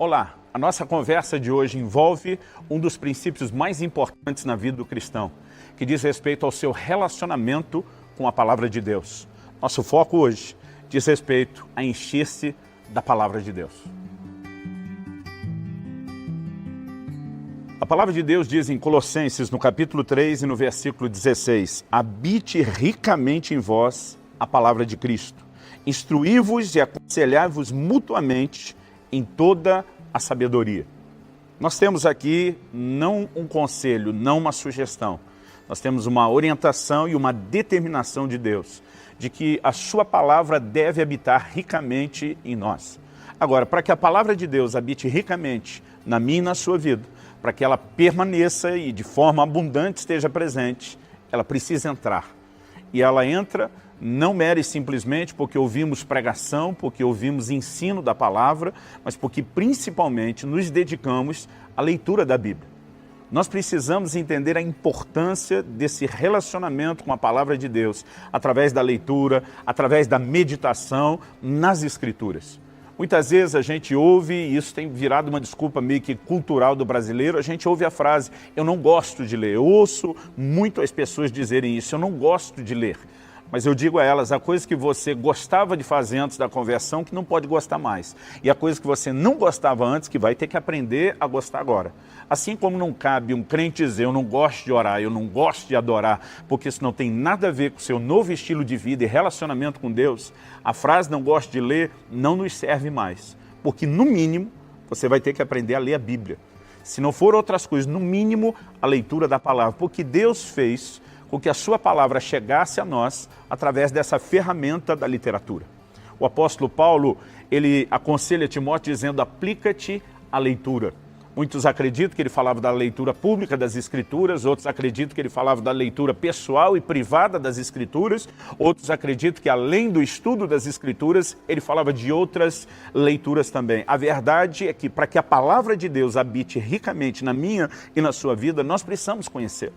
Olá, a nossa conversa de hoje envolve um dos princípios mais importantes na vida do cristão, que diz respeito ao seu relacionamento com a palavra de Deus. Nosso foco hoje diz respeito a encher-se da palavra de Deus. A palavra de Deus diz em Colossenses, no capítulo 3 e no versículo 16, habite ricamente em vós a palavra de Cristo, instruí-vos e aconselhai-vos mutuamente em toda a sabedoria. Nós temos aqui não um conselho, não uma sugestão. Nós temos uma orientação e uma determinação de Deus, de que a sua palavra deve habitar ricamente em nós. Agora, para que a palavra de Deus habite ricamente na minha e na sua vida, para que ela permaneça e de forma abundante esteja presente, ela precisa entrar. E ela entra não mere simplesmente porque ouvimos pregação, porque ouvimos ensino da palavra, mas porque principalmente nos dedicamos à leitura da Bíblia. Nós precisamos entender a importância desse relacionamento com a palavra de Deus, através da leitura, através da meditação nas Escrituras. Muitas vezes a gente ouve, e isso tem virado uma desculpa meio que cultural do brasileiro, a gente ouve a frase, eu não gosto de ler. Eu ouço muito as pessoas dizerem isso, eu não gosto de ler. Mas eu digo a elas, a coisa que você gostava de fazer antes da conversão, que não pode gostar mais. E a coisa que você não gostava antes, que vai ter que aprender a gostar agora. Assim como não cabe um crente dizer, eu não gosto de orar, eu não gosto de adorar, porque isso não tem nada a ver com o seu novo estilo de vida e relacionamento com Deus, a frase não gosto de ler não nos serve mais. Porque no mínimo, você vai ter que aprender a ler a Bíblia. Se não for outras coisas, no mínimo, a leitura da palavra. Porque Deus fez com que a sua palavra chegasse a nós através dessa ferramenta da literatura. O apóstolo Paulo, ele aconselha Timóteo dizendo, aplica-te à leitura. Muitos acreditam que ele falava da leitura pública das Escrituras, outros acreditam que ele falava da leitura pessoal e privada das Escrituras, outros acreditam que além do estudo das Escrituras, ele falava de outras leituras também. A verdade é que para que a palavra de Deus habite ricamente na minha e na sua vida, nós precisamos conhecer.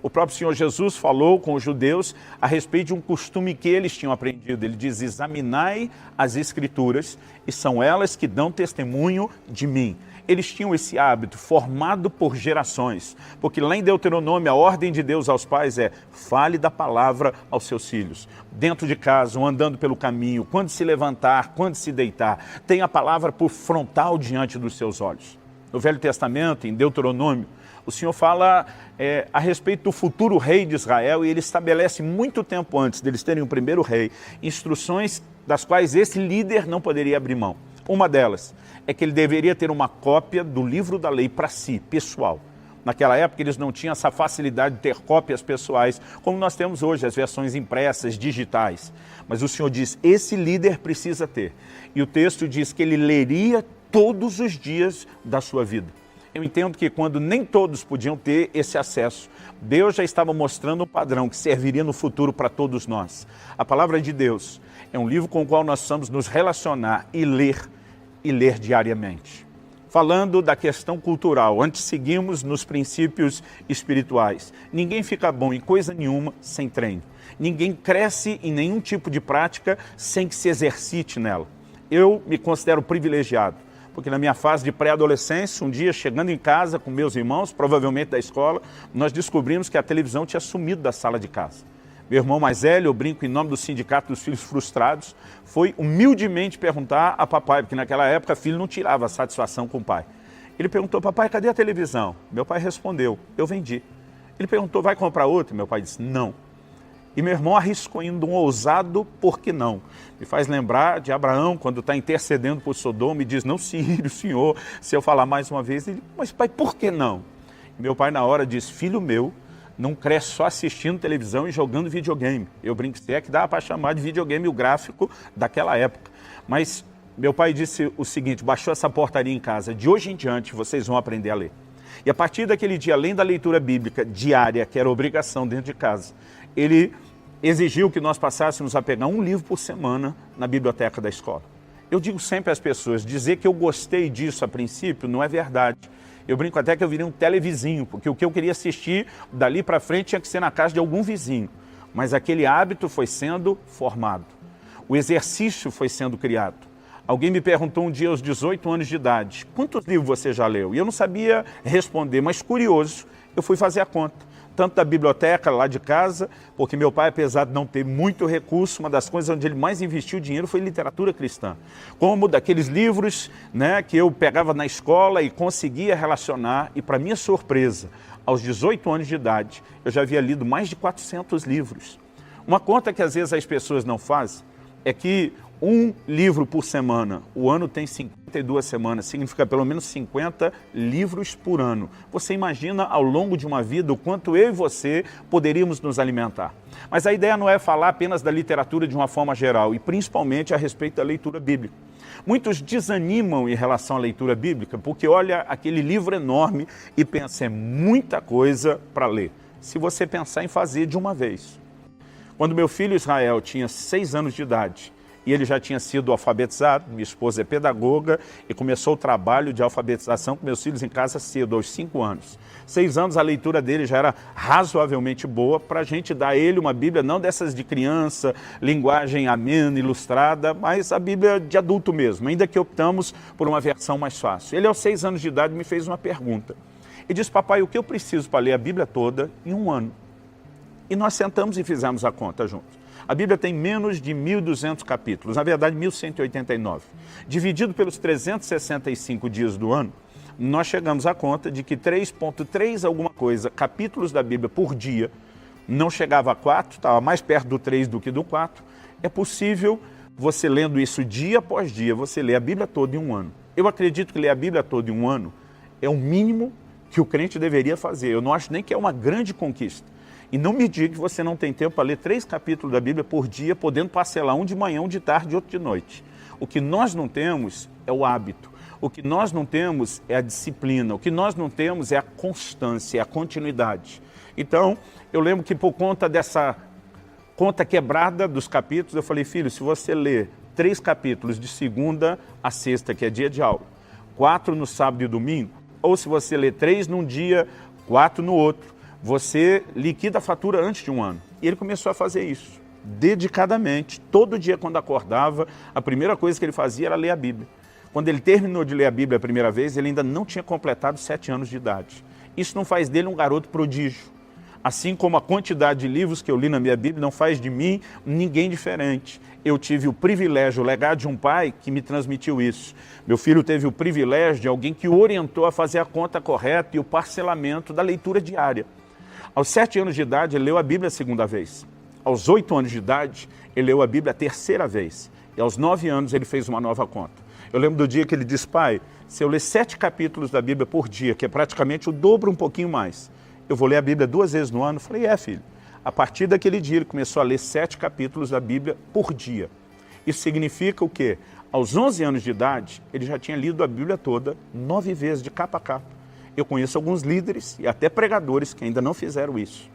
O próprio Senhor Jesus falou com os judeus a respeito de um costume que eles tinham aprendido. Ele diz, examinai as Escrituras e são elas que dão testemunho de mim. Eles tinham esse hábito formado por gerações, porque lá em Deuteronômio a ordem de Deus aos pais é fale da palavra aos seus filhos. Dentro de casa, ou andando pelo caminho, quando se levantar, quando se deitar, tenha a palavra por frontal diante dos seus olhos. No Velho Testamento, em Deuteronômio, o Senhor fala a respeito do futuro rei de Israel e ele estabelece muito tempo antes deles terem o primeiro rei, instruções das quais esse líder não poderia abrir mão. Uma delas é que ele deveria ter uma cópia do livro da lei para si, pessoal. Naquela época eles não tinham essa facilidade de ter cópias pessoais, como nós temos hoje, as versões impressas, digitais. Mas o Senhor diz, esse líder precisa ter. E o texto diz que ele leria todos os dias da sua vida. Eu entendo que quando nem todos podiam ter esse acesso, Deus já estava mostrando um padrão que serviria no futuro para todos nós. A palavra de Deus é um livro com o qual nós precisamos nos relacionar e ler diariamente. Falando da questão cultural, antes seguimos nos princípios espirituais. Ninguém fica bom em coisa nenhuma sem treino. Ninguém cresce em nenhum tipo de prática sem que se exercite nela. Eu me considero privilegiado, porque na minha fase de pré-adolescência, um dia chegando em casa com meus irmãos, provavelmente da escola, nós descobrimos que a televisão tinha sumido da sala de casa. Meu irmão mais velho, eu brinco em nome do Sindicato dos Filhos Frustrados, foi humildemente perguntar a papai, porque naquela época filho não tirava satisfação com o pai. Ele perguntou, papai, cadê a televisão? Meu pai respondeu, eu vendi. Ele perguntou, vai comprar outra? Meu pai disse, não. E meu irmão arriscou indo um ousado, por que não? Me faz lembrar de Abraão, quando está intercedendo por Sodoma e diz, não se ire o Senhor, se eu falar mais uma vez, ele, mas pai, por que não? E meu pai na hora diz, filho meu, não cresce só assistindo televisão e jogando videogame. Eu brinco, se é que dá para chamar de videogame o gráfico daquela época. Mas meu pai disse o seguinte, baixou essa portaria em casa, de hoje em diante vocês vão aprender a ler. E a partir daquele dia, além da leitura bíblica diária, que era obrigação dentro de casa, ele exigiu que nós passássemos a pegar um livro por semana na biblioteca da escola. Eu digo sempre às pessoas, dizer que eu gostei disso a princípio não é verdade. Eu brinco até que eu virei um televizinho, porque o que eu queria assistir dali para frente tinha que ser na casa de algum vizinho. Mas aquele hábito foi sendo formado. O exercício foi sendo criado. Alguém me perguntou um dia aos 18 anos de idade, quantos livros você já leu? E eu não sabia responder, mas curioso, eu fui fazer a conta. Tanto da biblioteca lá de casa, porque meu pai, apesar de não ter muito recurso, uma das coisas onde ele mais investiu dinheiro foi literatura cristã. Como daqueles livros, né, que eu pegava na escola e conseguia relacionar, e para minha surpresa, aos 18 anos de idade, eu já havia lido mais de 400 livros. Uma conta que às vezes as pessoas não fazem é que um livro por semana, o ano tem 52 semanas, significa pelo menos 50 livros por ano. Você imagina ao longo de uma vida o quanto eu e você poderíamos nos alimentar. Mas a ideia não é falar apenas da literatura de uma forma geral, e principalmente a respeito da leitura bíblica. Muitos desanimam em relação à leitura bíblica, porque olha aquele livro enorme e pensa, é muita coisa para ler. Se você pensar em fazer de uma vez. Quando meu filho Israel tinha 6 anos de idade, e ele já tinha sido alfabetizado, minha esposa é pedagoga, e começou o trabalho de alfabetização com meus filhos em casa cedo, aos 5 anos. 6 anos a leitura dele já era razoavelmente boa para a gente dar a ele uma Bíblia, não dessas de criança, linguagem amena, ilustrada, mas a Bíblia de adulto mesmo, ainda que optamos por uma versão mais fácil. Ele aos 6 anos de idade me fez uma pergunta. Ele disse, papai, o que eu preciso para ler a Bíblia toda em um ano? E nós sentamos e fizemos a conta juntos. A Bíblia tem menos de 1.200 capítulos, na verdade 1.189. Dividido pelos 365 dias do ano, nós chegamos à conta de que 3,3 alguma coisa, capítulos da Bíblia por dia, não chegava a 4, estava mais perto do 3 do que do 4. É possível, você lendo isso dia após dia, você ler a Bíblia toda em um ano. Eu acredito que ler a Bíblia toda em um ano é o mínimo que o crente deveria fazer. Eu não acho nem que é uma grande conquista. E não me diga que você não tem tempo para ler 3 capítulos da Bíblia por dia, podendo parcelar um de manhã, um de tarde e outro de noite. O que nós não temos é o hábito. O que nós não temos é a disciplina. O que nós não temos é a constância, é a continuidade. Então, eu lembro que por conta dessa conta quebrada dos capítulos, eu falei, filho, se você ler 3 capítulos de segunda a sexta, que é dia de aula, 4 no sábado e domingo, ou se você ler 3 num dia, 4 no outro, você liquida a fatura antes de um ano. E ele começou a fazer isso, dedicadamente. Todo dia quando acordava, a primeira coisa que ele fazia era ler a Bíblia. Quando ele terminou de ler a Bíblia a primeira vez, ele ainda não tinha completado 7 anos de idade. Isso não faz dele um garoto prodígio. Assim como a quantidade de livros que eu li na minha Bíblia não faz de mim ninguém diferente. Eu tive o privilégio, o legado de um pai que me transmitiu isso. Meu filho teve o privilégio de alguém que o orientou a fazer a conta correta e o parcelamento da leitura diária. Aos 7 anos de idade, ele leu a Bíblia a segunda vez. Aos 8 anos de idade, ele leu a Bíblia a terceira vez. E aos 9 anos, ele fez uma nova conta. Eu lembro do dia que ele disse, pai, se eu ler 7 capítulos da Bíblia por dia, que é praticamente o dobro, um pouquinho mais, eu vou ler a Bíblia 2 vezes no ano? Eu falei, filho. A partir daquele dia, ele começou a ler 7 capítulos da Bíblia por dia. Isso significa o quê? Aos 11 anos de idade, ele já tinha lido a Bíblia toda 9 vezes, de capa a capa. Eu conheço alguns líderes e até pregadores que ainda não fizeram isso.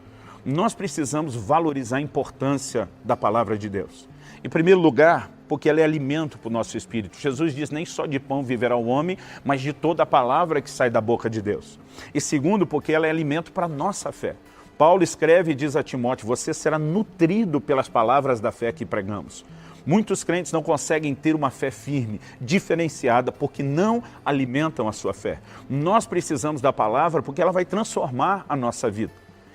Nós precisamos valorizar a importância da palavra de Deus. Em primeiro lugar, porque ela é alimento para o nosso espírito. Jesus diz, nem só de pão viverá o homem, mas de toda a palavra que sai da boca de Deus. E segundo, porque ela é alimento para a nossa fé. Paulo escreve e diz a Timóteo, você será nutrido pelas palavras da fé que pregamos. Muitos crentes não conseguem ter uma fé firme, diferenciada, porque não alimentam a sua fé. Nós precisamos da palavra porque ela vai transformar a nossa vida.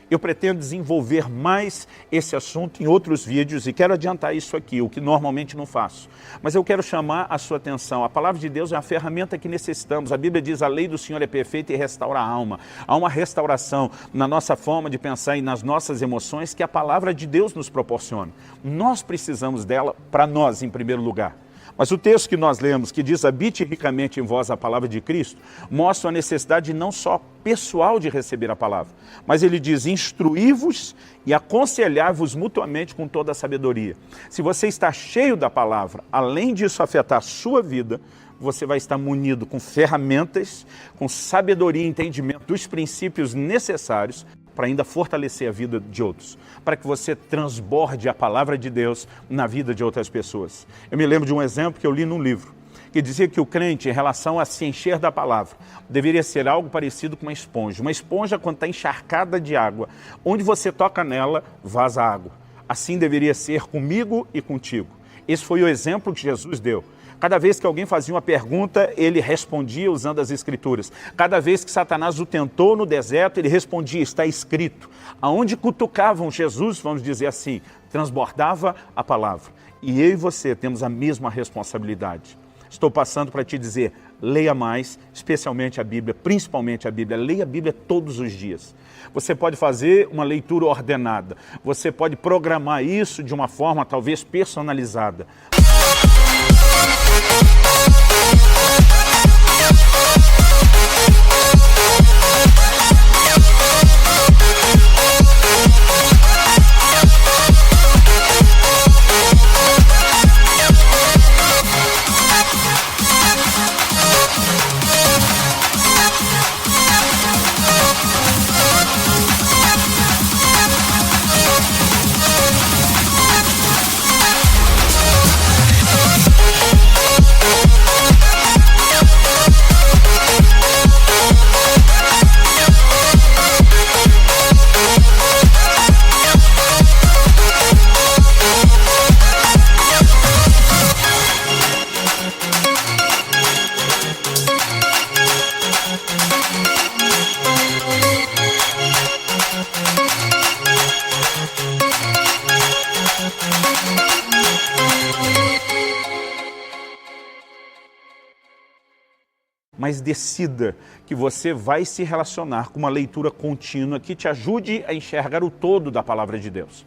Eu pretendo desenvolver mais esse assunto em outros vídeos e quero adiantar isso aqui, o que normalmente não faço. Mas eu quero chamar a sua atenção. A palavra de Deus é a ferramenta que necessitamos. A Bíblia diz, a lei do Senhor é perfeita e restaura a alma. Há uma restauração na nossa forma de pensar e nas nossas emoções que a palavra de Deus nos proporciona. Nós precisamos dela para nós, em primeiro lugar. Mas o texto que nós lemos, que diz, habite ricamente em vós a palavra de Cristo, mostra a necessidade não só pessoal de receber a palavra, mas ele diz, instruí-vos e aconselhai-vos mutuamente com toda a sabedoria. Se você está cheio da palavra, além disso afetar a sua vida, você vai estar munido com ferramentas, com sabedoria e entendimento dos princípios necessários para ainda fortalecer a vida de outros, para que você transborde a palavra de Deus na vida de outras pessoas. Eu me lembro de um exemplo que eu li num livro, que dizia que o crente, em relação a se encher da palavra, deveria ser algo parecido com uma esponja. Uma esponja, quando está encharcada de água, onde você toca nela, vaza água. Assim deveria ser comigo e contigo. Esse foi o exemplo que Jesus deu. Cada vez que alguém fazia uma pergunta, ele respondia usando as Escrituras. Cada vez que Satanás o tentou no deserto, ele respondia, está escrito. Aonde cutucavam Jesus, vamos dizer assim, transbordava a palavra. E eu e você temos a mesma responsabilidade. Estou passando para te dizer, leia mais, especialmente a Bíblia, principalmente a Bíblia. Leia a Bíblia todos os dias. Você pode fazer uma leitura ordenada. Você pode programar isso de uma forma talvez personalizada. Mas decida que você vai se relacionar com uma leitura contínua que te ajude a enxergar o todo da palavra de Deus.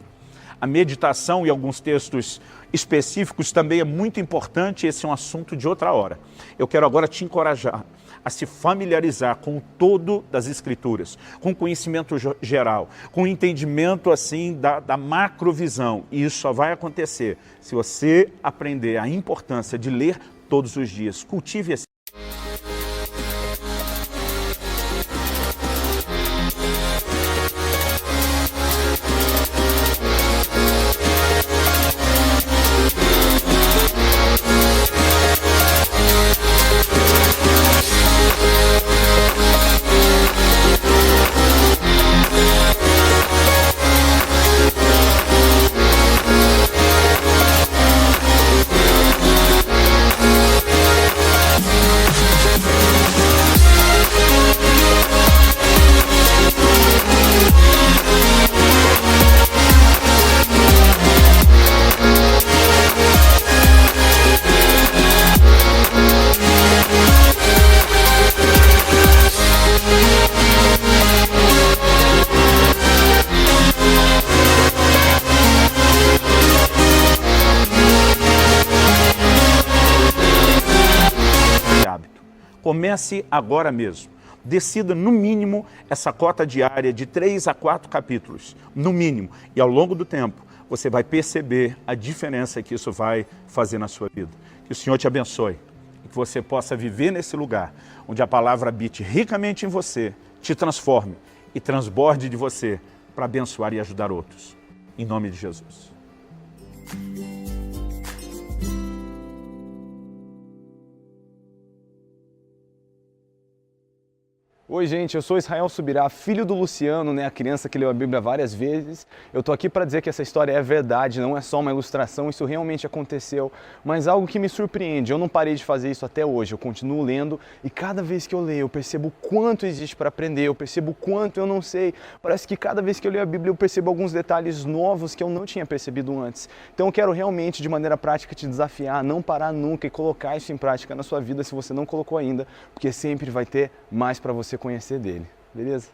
A meditação e alguns textos específicos também é muito importante, esse é um assunto de outra hora. Eu quero agora te encorajar a se familiarizar com o todo das Escrituras, com o conhecimento geral, com o entendimento assim da macrovisão. E isso só vai acontecer se você aprender a importância de ler todos os dias. Cultive esse Comece agora mesmo. Decida, no mínimo, essa cota diária de 3 a 4 capítulos, no mínimo. E ao longo do tempo, você vai perceber a diferença que isso vai fazer na sua vida. Que o Senhor te abençoe. E que você possa viver nesse lugar, onde a palavra habite ricamente em você, te transforme e transborde de você para abençoar e ajudar outros. Em nome de Jesus. Oi gente, eu sou Israel Subirá, filho do Luciano, né, a criança que leu a Bíblia várias vezes. Eu tô aqui para dizer que essa história é verdade, não é só uma ilustração, isso realmente aconteceu, mas algo que me surpreende, eu não parei de fazer isso até hoje, eu continuo lendo e cada vez que eu leio eu percebo o quanto existe para aprender, eu percebo o quanto eu não sei. Parece que cada vez que eu leio a Bíblia eu percebo alguns detalhes novos que eu não tinha percebido antes. Então eu quero realmente, de maneira prática, te desafiar a não parar nunca e colocar isso em prática na sua vida se você não colocou ainda, porque sempre vai ter mais para você conhecer dele, beleza?